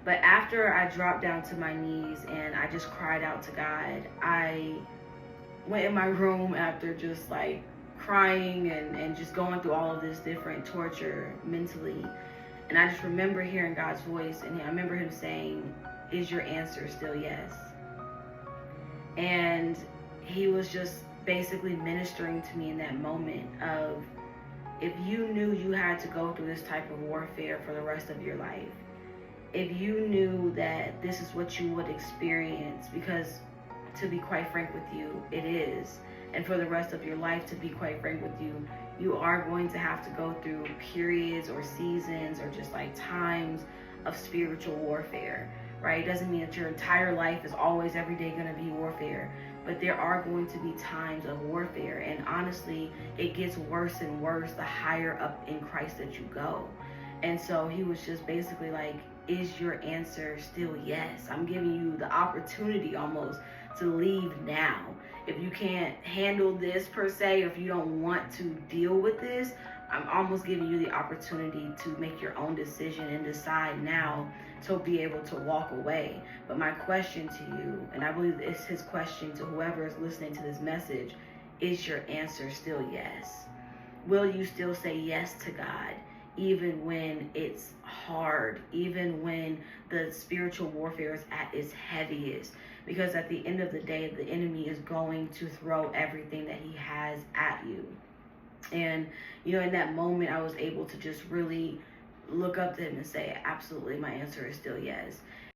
But after I dropped down to my knees and I just cried out to God, I went in my room after just like crying and just going through all of this different torture mentally. And I just remember hearing God's voice, and I remember him saying, "Is your answer still yes?" And he was just basically ministering to me in that moment of, if you knew you had to go through this type of warfare for the rest of your life, if you knew that this is what you would experience, because to be quite frank with you, it is, and for the rest of your life, to be quite frank with you, you are going to have to go through periods or seasons or just like times of spiritual warfare, right? It doesn't mean that your entire life is always every day going to be warfare, but there are going to be times of warfare, and honestly, it gets worse and worse the higher up in Christ that you go. And so he was just basically like, is your answer still yes? I'm giving you the opportunity almost to leave now. If you can't handle this per se, or if you don't want to deal with this, I'm almost giving you the opportunity to make your own decision and decide now to be able to walk away. But my question to you, and I believe it's his question to whoever is listening to this message, is your answer still yes? Will you still say yes to God, even when it's hard, even when the spiritual warfare is at its heaviest? Because at the end of the day, the enemy is going to throw everything that he has at you. And, in that moment, I was able to just really look up to him and say, absolutely, my answer is still yes.